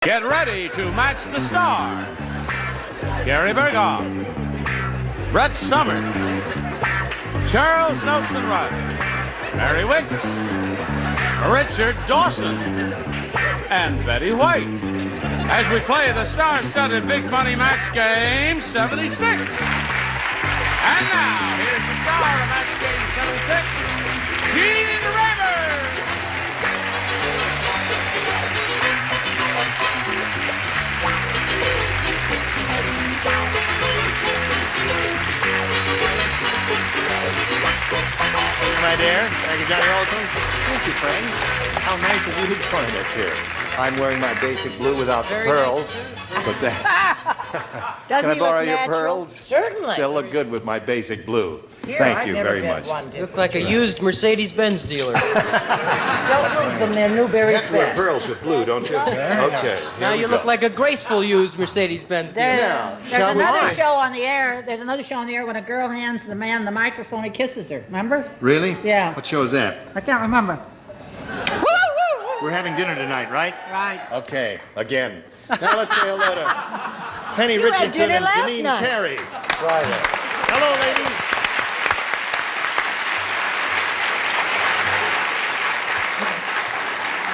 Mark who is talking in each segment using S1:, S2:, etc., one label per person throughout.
S1: Get ready to match the star. Gary Burghoff, Brett Summer, Charles Nelson Rudd, Mary Wickes, Richard Dawson, and Betty White, as we play the star-studded big money match game 76. And now, here's the star of match game 76, Gene Raymer.
S2: My dear. Thank you, Johnny Olson. Thank you, friends. How nice of you to join us here. I'm wearing my basic blue without the pearls. But that's... Can I borrow your pearls?
S3: Certainly.
S2: They'll look good with my basic blue.
S3: Here,
S2: Thank you very much.
S3: You
S4: Look like a used Mercedes-Benz dealer.
S3: don't lose them. They're Newberry's
S2: You wear
S3: best.
S2: pearls with blue, don't you? Okay.
S4: Now you look like a graceful used Mercedes-Benz dealer.
S3: There's
S2: Shall we
S3: another
S2: see?
S3: show on the air. There's another show on the air when a girl hands the man the microphone and kisses her. Remember?
S2: Really?
S3: Yeah.
S2: What show is that?
S3: I can't remember.
S2: We're having dinner tonight, right?
S3: Right.
S2: Okay, again. Now let's say hello to Penny
S3: You had
S2: Richardson
S3: dinner
S2: and
S3: last
S2: Janine
S3: night.
S2: Terry. Hello, ladies.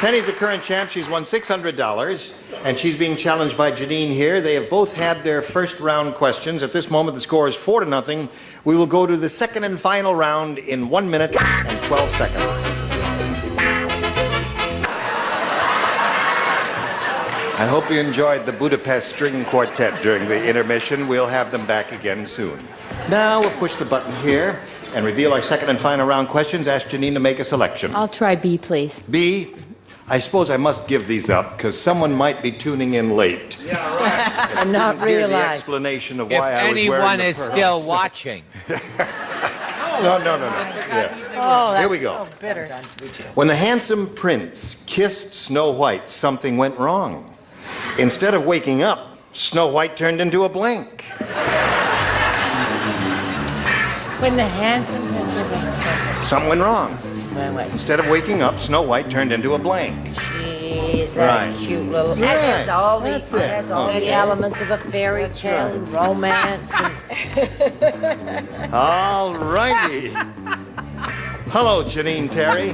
S2: Penny's the current champ. She's won $600, and she's being challenged by Janine here. They have both had their first round questions. At this moment, the score is 4-0. We will go to the second and final round in 1 minute and 12 seconds. I hope you enjoyed the Budapest String Quartet during the intermission. We'll have them back again soon. Now we'll push the button here and reveal our second and final round questions. Ask Janine to make a selection.
S5: I'll try B, please.
S2: B, I suppose I must give these up because someone might be tuning in late.
S3: And not
S2: Hear the
S3: realize.
S2: explanation of
S6: If
S2: why I was wearing
S6: anyone
S2: the
S6: is
S2: pearls.
S6: still watching.
S2: No. Yeah.
S3: Oh, that's
S2: Here we go.
S3: so bitter.
S2: When the handsome prince kissed Snow White, something went wrong. Instead of waking up, Snow White turned into a blank.
S3: When the handsome
S2: Something went wrong.
S3: wait.
S2: Instead of waking up, Snow White turned into a blank.
S3: She's that
S2: Right.
S3: cute little.
S2: Right.
S3: That has all the,
S2: That's it.
S3: has all the elements of a fairy tale and romance. And
S2: All righty. Hello, Janine Terry.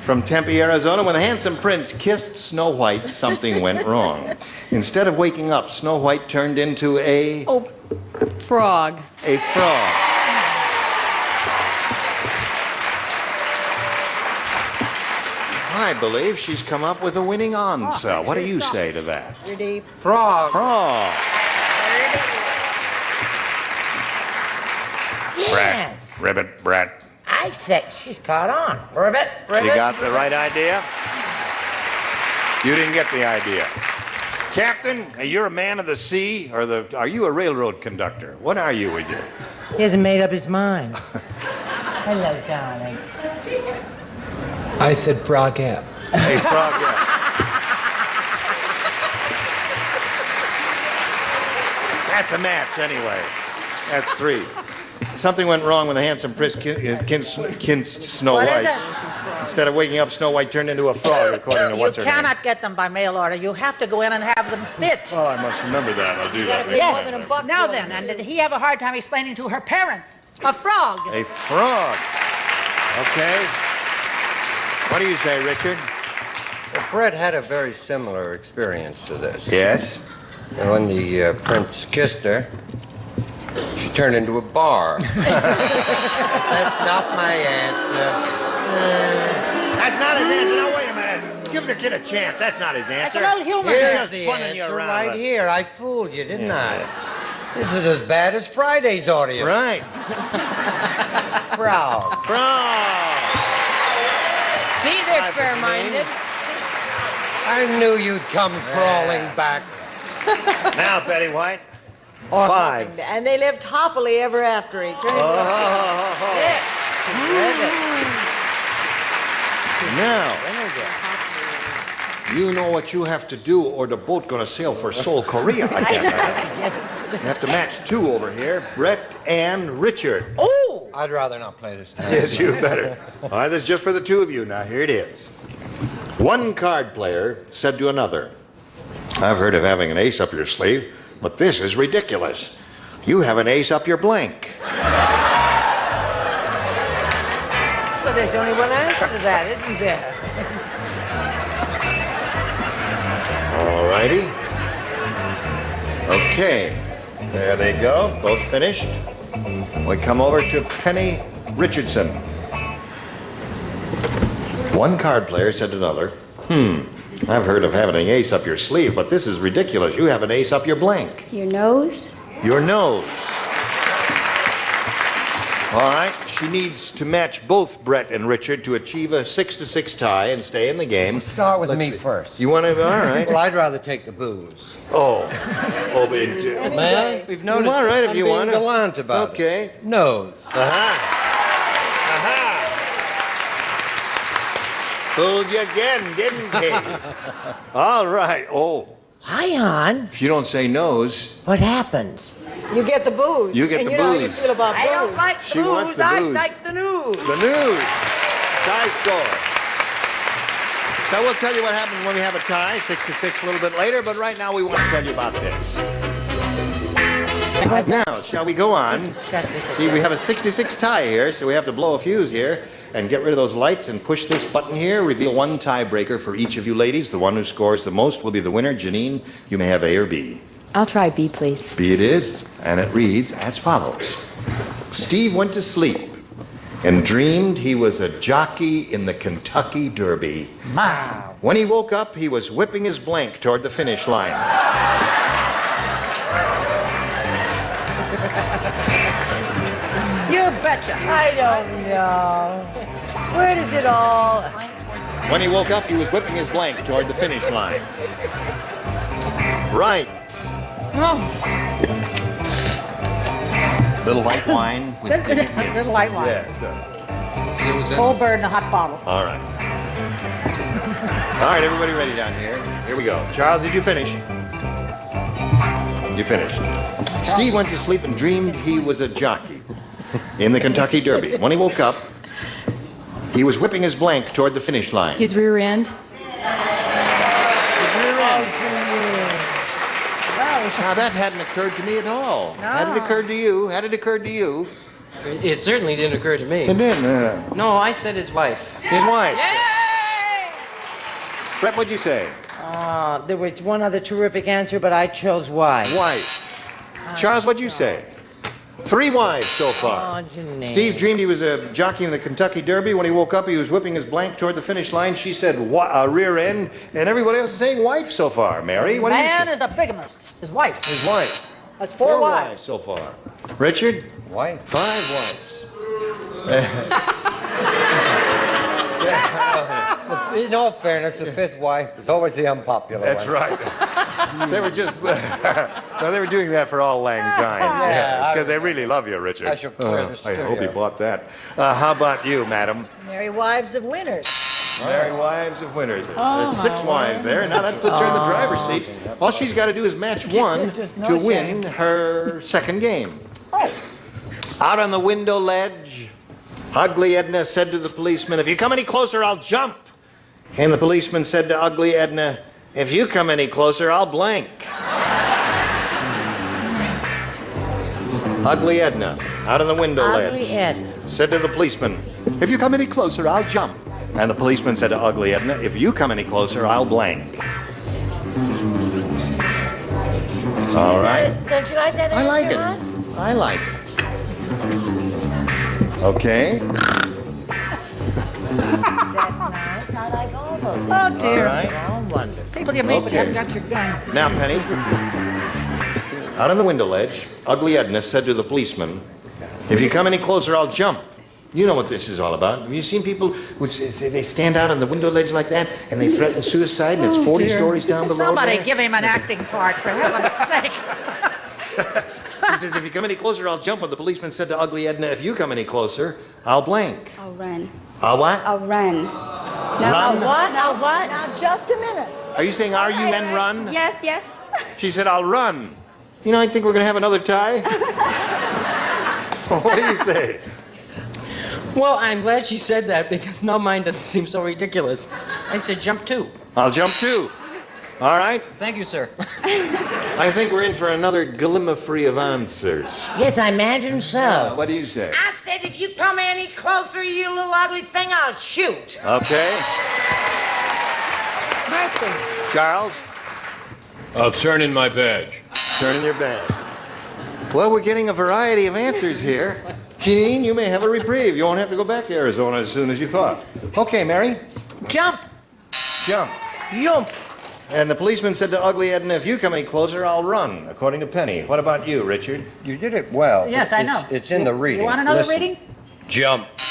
S2: From Tempe, Arizona, when the handsome prince kissed Snow White, something went wrong. Instead of waking up, Snow White turned into a
S5: Frog.
S2: frog. I believe she's come up with a winning answer. What do you say to that?
S3: pretty.
S4: Frog.
S2: Frog.
S3: Yes.
S2: Ribbit, Brett.
S3: I say she's caught on. Ribbit.
S2: You got the right idea? You didn't get the idea. Captain, you're a man of the sea, or are you a railroad conductor? What are you with you?
S3: He hasn't made up his mind. Hello, darling.
S6: I said frogette.
S2: A frog, yeah. That's a match, anyway. That's 3. Something went wrong when the handsome prince kissed Snow
S3: What is
S2: White.
S3: it?
S2: Instead of waking up, Snow White turned into a frog, according to
S3: You
S2: what's her name.
S3: cannot get them by mail order. You have to go in and have them fit.
S2: Oh, I must remember that. I'll do that.
S3: Yes. Now then, and did he have a hard time explaining to her parents? A frog.
S2: A frog. Okay. What do you say, Richard?
S7: Well, Brett had a very similar experience to this.
S2: Yes.
S7: And when the prince kissed her, she turned into a bar. That's not my answer.
S2: That's not his answer. Now, wait a minute. Give the kid a chance. That's not his
S3: That's
S2: answer.
S3: a little humor.
S2: Here's
S3: there.
S2: just
S7: the
S2: funning you
S7: answer
S2: around.
S7: right here. I fooled you, didn't I? This is as bad as Friday's audience.
S2: Right.
S7: Frog.
S2: Frog.
S3: See, they're fair-minded.
S7: I knew you'd come crawling back.
S2: Now, Betty White. 5.
S8: And they lived happily ever after each other.
S2: Now, you know what you have to do, or the boat gonna sail for Seoul, Korea. I can't. You have to match 2 over here, Brett and Richard.
S3: Oh!
S7: I'd rather not play this time.
S2: Yes, you better. All right, this is just for the 2 of you. Now, here it is. One card player said to another, I've heard of having an ace up your sleeve, but this is ridiculous. You have an ace up your blank.
S8: Well, there's only one answer to that, isn't there?
S2: All righty. Okay. There they go. Both finished. We come over to Penny Richardson. One card player said to another, I've heard of having an ace up your sleeve, but this is ridiculous. You have an ace up your blank.
S5: Your nose?
S2: Your nose. All right. She needs to match both Brett and Richard to achieve a 6-6 tie and stay in the game.
S7: Start with me first.
S2: You want to? All right.
S7: Well, I'd rather take the booze.
S2: Oh, but
S4: Man, we've noticed.
S2: all right if you want to.
S7: Gallant about
S2: Okay.
S7: it. Nose.
S2: Fooled you again, didn't he? All right. Oh,
S3: Hi, hon.
S2: if you don't say nose,
S3: What happens?
S8: You get the booze.
S2: You get
S8: and
S2: the
S8: you know how you
S2: booze.
S8: feel about
S3: I don't
S8: booze.
S3: like
S2: She
S3: the
S2: wants
S3: booze.
S2: the
S3: I
S2: booze.
S3: like the news.
S2: the news. Tie score. So we'll tell you what happens when we have a tie, 6-6 a little bit later, but right now we want to tell you about this. Now, shall we go on? See, we have a 66 tie here, so we have to blow a fuse here and get rid of those lights and push this button here. Reveal one tiebreaker for each of you ladies. The one who scores the most will be the winner. Janine, you may have A or B.
S5: I'll try B, please.
S2: B it is, and it reads as follows. Steve went to sleep and dreamed he was a jockey in the Kentucky Derby.
S3: Wow.
S2: When he woke up, he was whipping his blank toward the finish line.
S8: You betcha. I don't know. Where does it all...
S2: When he woke up, he was whipping his blank toward the finish line. Right. Little white wine. With
S8: Little light wine.
S2: yes.
S8: Cold bird in a hot bottle.
S2: All right. All right, everybody ready down here? Here we go. Charles, did you finish? You finished. Steve went to sleep and dreamed he was a jockey in the Kentucky Derby. When he woke up, he was whipping his blank toward the finish line.
S5: His rear end?
S2: Now, that hadn't occurred to me at all. Had it occurred to you? Had it occurred to you?
S4: It certainly didn't occur to me.
S2: It didn't.
S4: No, I said his wife.
S2: His wife. Brett, what'd you say?
S3: There was one other terrific answer, but I chose Y.
S2: Wife. Charles, what'd you say? 3 wives so far.
S3: Oh, Janine.
S2: Steve dreamed he was a jockey in the Kentucky Derby. When he woke up, he was whipping his blank toward the finish line. She said rear end, and everybody else is saying wife so far. Mary, what do you
S8: Man
S2: say?
S8: is a bigamist. His wife.
S2: His wife.
S8: That's 4
S2: wives
S8: wives.
S2: so far. Richard?
S7: Wife.
S2: 5 wives.
S7: In all fairness, the fifth wife is always the unpopular
S2: That's
S7: one.
S2: right. They were just, no, they were doing that for all lang syne.
S7: Yeah,
S2: Because they really love you, Richard.
S7: I shall clear the
S2: I
S7: studio.
S2: hope he bought that. How about you, madam?
S8: Marry wives of winners.
S2: Married wives of winners. There's 6 wives there. Now that puts her in the driver's seat. All she's got to do is match one
S8: Just no
S2: to win her second game. Out on the window ledge, Ugly Edna said to the policeman, "If you come any closer, I'll jump." And the policeman said to Ugly Edna, "If you come any closer, I'll blank." Ugly Edna, out on the window
S3: Ugly
S2: ledge,
S3: Ed.
S2: said to the policeman, "If you come any closer, I'll jump." And the policeman said to Ugly Edna, "If you come any closer, I'll blank." All right.
S3: Don't you like that
S2: I like it.
S3: answer, hon?
S2: I like it. Okay.
S3: That's nice. I like all those.
S8: Oh,
S2: All
S8: dear.
S2: right.
S3: Oh, wonderful.
S8: People you meet, but you
S2: Okay.
S8: haven't got your gun.
S2: Now, Penny, out on the window ledge, Ugly Edna said to the policeman, "If you come any closer, I'll jump." You know what this is all about. Have you seen people who they stand out on the window ledge like that and they threaten suicide and it's 40 stories down the road?
S8: Somebody
S2: there?
S8: give him an acting part, for heaven's sake.
S2: He says, "If you come any closer, I'll jump." And the policeman said to Ugly Edna, "If you come any closer, I'll blank."
S5: I'll run.
S2: I'll what?
S5: I'll run.
S2: Run?
S8: What? Now what? Now just a minute.
S2: Are you saying R-U-N run?
S5: Yes, yes.
S2: She said, "I'll run." You know, I think we're going to have another tie. What do you say?
S4: Well, I'm glad she said that because now mine doesn't seem so ridiculous. I said jump 2.
S2: I'll jump too. All right?
S4: Thank you, sir.
S2: I think we're in for another glimmer-free of answers.
S3: Yes, I imagine so.
S2: What do you say?
S3: I said if you come any closer, you little ugly thing, I'll shoot.
S2: Okay. Charles,
S6: I'll turn in my badge.
S2: turn in your badge. Well, we're getting a variety of answers here. Jeanine, you may have a reprieve. You won't have to go back to Arizona as soon as you thought. Okay, Mary.
S3: Jump.
S2: Jump.
S3: Jump.
S2: And the policeman said to Ugly Edna, if you come any closer, I'll run, according to Penny. What about you, Richard?
S7: You did it well.
S8: Yes, I know.
S7: It's in the reading.
S8: You want another
S7: Listen.
S8: reading?
S6: Jump.
S7: See?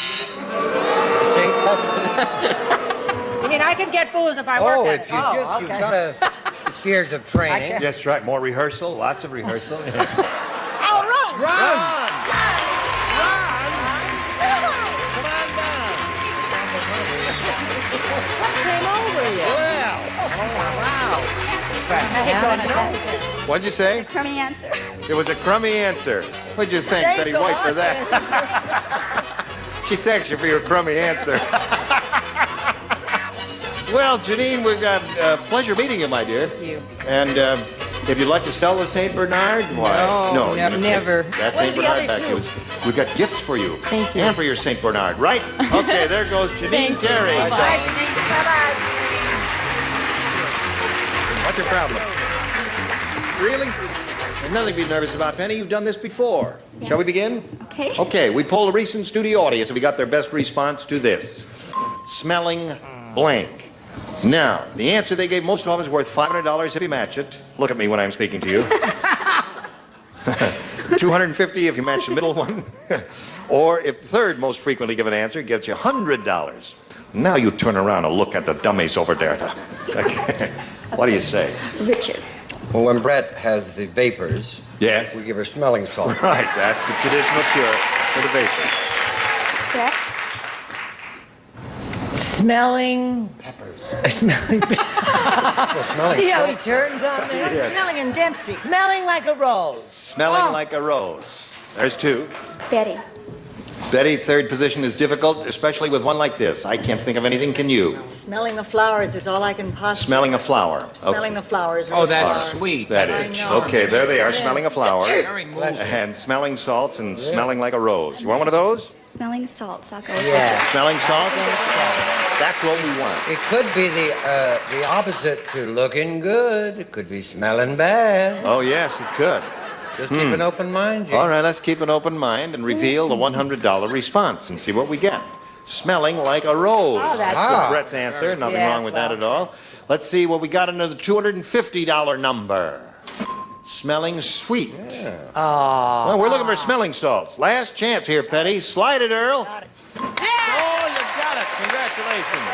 S8: I mean, I can get booze if I work
S7: Oh,
S8: at
S7: if
S8: it.
S7: you just, you've got years of training.
S8: I
S2: That's right. More rehearsal. Lots of rehearsal.
S8: Oh, run!
S2: Run!
S3: What came over you?
S2: What'd you say?
S9: Crummy answer.
S2: It was a crummy answer. What'd you think, Betty White, for that? She thanks you for your crummy answer. Well, Janine, we've got pleasure meeting you, my dear.
S4: Thank you.
S2: And if you'd like to sell the St. Bernard, why?
S4: No,
S2: you're gonna
S4: never.
S2: take that
S3: Where's
S2: St.
S3: the
S2: Bernard
S3: other
S2: back.
S3: two?
S2: We've got gifts for you.
S4: Thank you.
S2: And for your St. Bernard, right? Okay, there goes Janine
S4: Thank you.
S2: Terry.
S4: Bye-bye.
S3: Bye-bye.
S2: What's your problem? Really? There's nothing to be nervous about, Penny. You've done this before. Shall we begin?
S9: Okay.
S2: Okay, we polled a recent studio audience and we got their best response to this. Smelling blank. Now, the answer they gave most of is worth $500 if you match it. Look at me when I'm speaking to you. $250 if you match the middle one. Or if the third most frequently given answer gets you $100. Now you turn around and look at the dummies over there. Okay. What do you say?
S9: Richard.
S7: Well, when Brett has the vapors,
S2: Yes.
S7: we give her smelling salt.
S2: Right, that's a traditional cure for the vapor.
S9: Correct.
S3: Smelling.
S4: Smelling bad.
S7: Well, smelling
S3: See how he
S7: salt.
S3: turns on me?
S8: Smelling and Dempsey.
S3: Smelling like a rose.
S2: Smelling like a rose. There's two.
S9: Betty.
S2: Betty, third position is difficult, especially with one like this. I can't think of anything, can you?
S8: Smelling the flowers is all I can possibly.
S2: Smelling a flower.
S8: Smelling the flowers.
S6: Oh, that's sweet.
S2: That
S6: That's
S2: is.
S6: a
S8: know.
S2: Okay, there they are, smelling a flower.
S6: Very moving.
S2: And smelling salts and smelling like a rose. You want one of those?
S9: Smelling salts. I'll go with
S3: Yeah.
S2: Smelling salt? That's what we want.
S7: It could be the opposite to looking good. It could be smelling bad.
S2: Oh, yes, it could.
S7: Just keep an open mind, Jim.
S2: All right, let's keep an open mind and reveal the $100 response and see what we get. Smelling like a rose.
S3: Oh, that's
S2: That's Brett's answer. Nothing
S3: Yes,
S2: wrong with that
S3: well.
S2: at all. Let's see what we got under the $250 number. Smelling sweet. Well, we're looking for smelling salts. Last chance here, Petty. Slide it, Earl. Oh, you got it. Congratulations.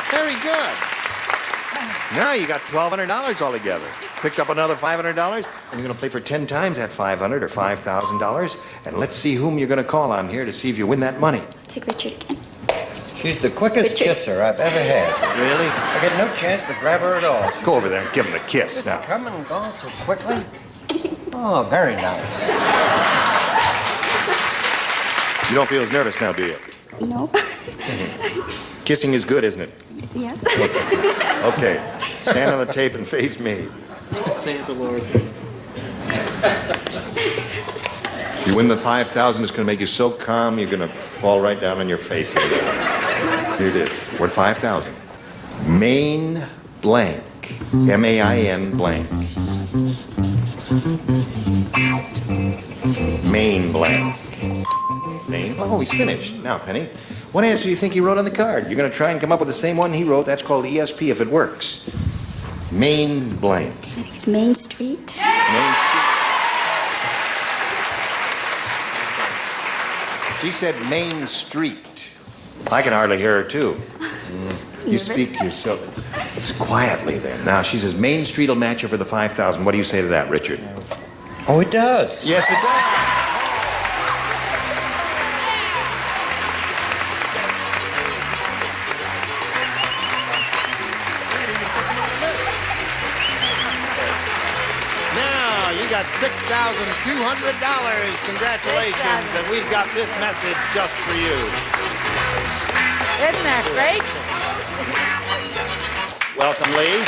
S2: Very good. Now you got $1,200 altogether. Picked up another $500, and you're going to play for 10 times that $500 or $5,000. And let's see whom you're going to call on here to see if you win that money.
S9: Take Richard again.
S7: She's the quickest kisser I've ever had.
S2: Really?
S7: I get no chance to grab her at all.
S2: Go over there and give him a kiss now.
S7: Come and gone so quickly. Oh, very nice.
S2: You don't feel as nervous now, do you?
S9: No.
S2: Kissing is good, isn't it?
S9: Yes.
S2: Okay. Stand on the tape and face me.
S4: Save the Lord.
S2: If you win the $5,000, it's going to make you so calm, you're going to fall right down on your face. Here it is. Worth $5,000. Main blank. M-A-I-N blank. Main blank. Main. Oh, he's finished. Now, Penny, what answer do you think he wrote on the card? You're going to try and come up with the same one he wrote. That's called ESP if it works. Main blank.
S9: I think it's Main Street.
S2: Main Street. She said Main Street. I can hardly hear her, too. You speak yourself quietly there. Now, she says Main Street will match her for the $5,000. What do you say to that, Richard?
S7: Oh, it does.
S2: Yes, it does. Now, you got $6,200. Congratulations. And we've got this message just for you.
S8: Isn't that great?
S2: Welcome, Lee.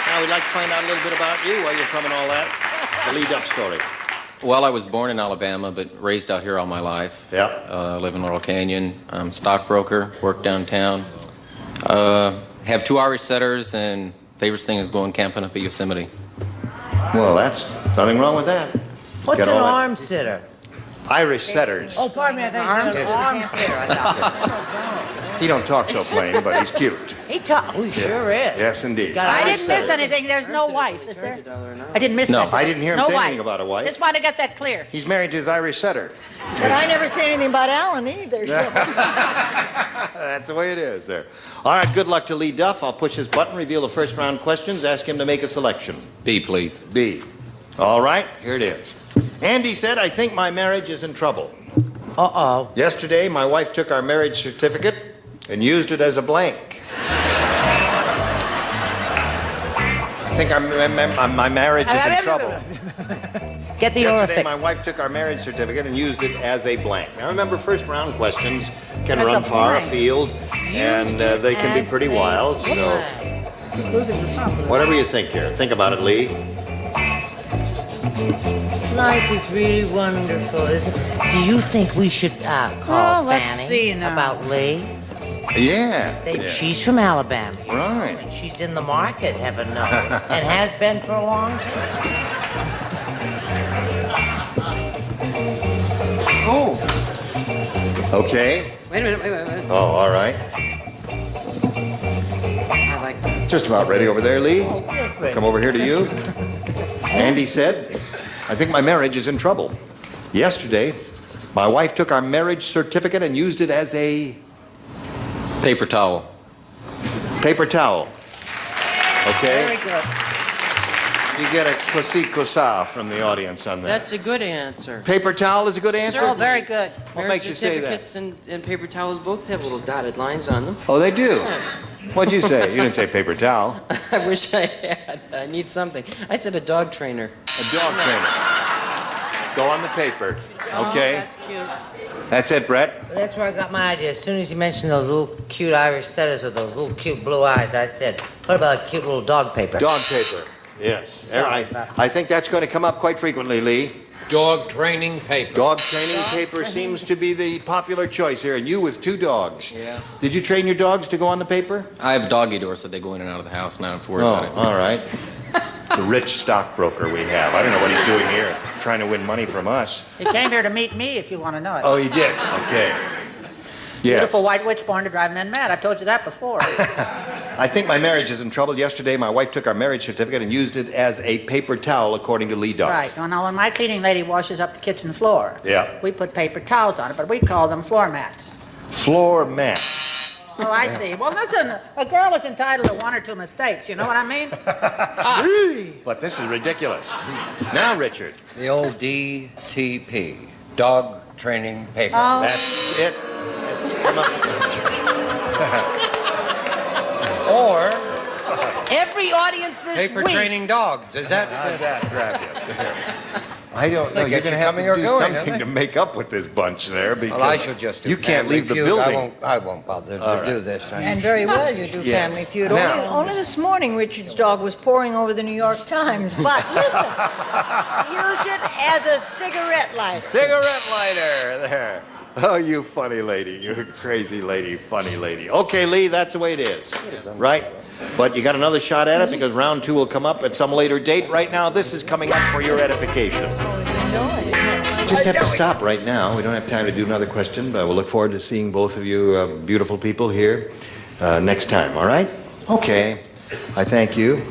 S2: Now we'd like to find out a little bit about you, where you're from and all that. The Lee Duff story.
S10: Well, I was born in Alabama, but raised out here all my life.
S2: Yeah.
S10: Live in Laurel Canyon. I'm a stockbroker, work downtown. Have 2 Irish setters, and favorite thing is going camping up at Yosemite.
S2: Well, that's nothing wrong with that.
S3: What's
S2: Get
S3: an
S2: all that-
S3: arm sitter?
S2: Irish setters.
S3: Oh, pardon me, I thought you said an arm sitter. I thought.
S2: He don't talk so plain, but he's cute.
S3: He sure is.
S2: Yes, indeed.
S3: Got
S8: I
S3: Irish
S8: didn't miss
S3: setter.
S8: anything. There's no wife, is there? I didn't miss
S10: No.
S8: anything.
S2: I didn't hear him
S8: No
S2: say
S8: wife.
S2: anything about a wife.
S8: Just want to get that clear.
S2: He's married to his Irish setter.
S8: But I never say anything about Alan either. So.
S2: That's the way it is there. All right, good luck to Lee Duff. I'll push his button, reveal the first round questions, ask him to make a selection.
S10: B, please.
S2: B. All right, here it is. Andy said, I think my marriage is in trouble.
S3: Uh-oh.
S2: Yesterday, my wife took our marriage certificate and used it as a blank. I think my marriage is in trouble.
S8: Get the
S2: Yesterday,
S8: orifice.
S2: my wife took our marriage certificate and used it as a blank. Now, remember, first round questions can
S8: As
S2: run
S8: a
S2: far
S8: blank.
S2: afield, and they can be pretty wild. So, whatever you think here, think about it, Lee.
S3: Life is really wonderful, isn't it? Do you think we should call
S8: let's
S3: Fanny
S8: see now.
S3: about Lee?
S2: Yeah.
S3: She's from Alabama.
S2: Right.
S3: She's in the market, heaven knows, and has been for a long time.
S4: Oh,
S2: Okay.
S4: wait a minute.
S2: Oh, all right.
S4: I like that.
S2: Just about ready over there, Lee. Come over here to you. Andy said, I think my marriage is in trouble. Yesterday, my wife took our marriage certificate and used it as a
S10: Paper towel.
S2: paper towel. Okay?
S8: Very good.
S2: You get a kosa from the audience on that.
S4: That's a good answer.
S2: Paper towel is a good answer?
S8: Oh, very good.
S2: What makes you say that?
S4: Certificates and paper towels both have little dotted lines on them.
S2: Oh, they do?
S4: Yes.
S2: What'd you say? You didn't say paper towel.
S4: I wish I had. I need something. I said a dog trainer.
S2: A dog trainer. Go on the paper. Okay?
S4: That's cute.
S2: That's it, Brett?
S3: That's where I got my idea. As soon as you mentioned those little cute Irish setters with those little cute blue eyes, I said, what about a cute little dog paper?
S2: Dog paper. Yes. I think that's going to come up quite frequently, Lee.
S6: Dog training paper.
S2: Dog training paper seems to be the popular choice here, and you with 2 dogs.
S10: Yeah.
S2: Did you train your dogs to go on the paper?
S10: I have doggy doors, so they go in and out of the house, and I don't have to worry about it.
S2: all right. The rich stockbroker we have. I don't know what he's doing here, trying to win money from us.
S8: He came here to meet me, if you want to know it.
S2: Oh, he did? Okay. Yes.
S8: Beautiful white witch born to drive men mad. I've told you that before.
S2: I think my marriage is in trouble. Yesterday, my wife took our marriage certificate and used it as a paper towel, according to Lee Duff.
S8: Right. Well, now, when my cleaning lady washes up the kitchen floor,
S2: Yeah.
S8: we put paper towels on it, but we call them floor mats.
S2: Floor mat.
S8: Oh, I see. Well, listen, a girl is entitled to 1 or 2 mistakes. You know what I mean?
S2: But this is ridiculous. Now, Richard.
S7: The old DTP, dog training paper.
S8: Oh,
S2: That's it. Come on.
S7: Or
S3: Every audience this
S7: paper
S3: week.
S7: training dogs. Does that?
S2: How's that grab you? I don't know.
S7: Look
S2: You're
S7: at
S2: going to
S7: you
S2: have
S7: coming
S2: to
S7: or
S2: do
S7: going,
S2: something
S7: isn't
S2: to
S7: it?
S2: make up with this bunch there because
S7: Well, I shall just do
S2: you can't
S7: Family
S2: leave the
S7: Feud.
S2: building.
S7: I won't bother to do this.
S11: And very well you do
S2: Yes.
S11: Family Feud.
S2: Now-
S11: Only this morning Richard's dog was poring over the New York Times. But listen, use it as a cigarette lighter.
S2: Cigarette lighter. There. Oh, you funny lady. You crazy lady, funny lady. Okay, Lee, that's the way it is. Right? But you got another shot at it because round 2 will come up at some later date. Right now, this is coming up for your edification. Just have to stop right now. We don't have time to do another question, but we'll look forward to seeing both of you beautiful people here next time, all right? Okay. I thank you.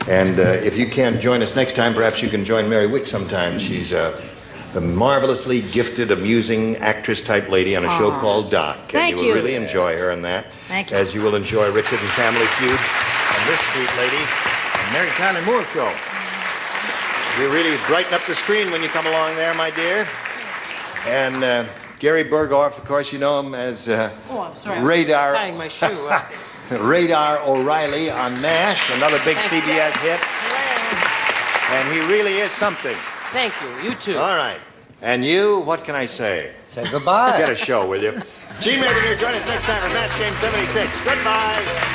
S2: And if you can't join us next time, perhaps you can join Mary Wickes sometime. She's a marvelously gifted, amusing actress-type lady on a show called Doc. And
S8: Thank
S2: you will
S8: you.
S2: really enjoy her in that.
S8: Thank you.
S2: As you will enjoy Richard and Family Feud and this sweet lady, the Mary Tyler Moore Show. You really brighten up the screen when you come along there, my dear. And Gary Burghoff, of course, you know him as
S4: Oh, I'm sorry.
S2: Radar.
S4: I'm tying my shoe.
S2: Radar O'Reilly on MASH, another big CBS hit. And he really is something.
S4: Thank you. You too.
S2: All right. And you, what can I say?
S7: Say goodbye.
S2: Get a show, will you? Gene Raven here. Join us next time for Match Game 76. Goodbye.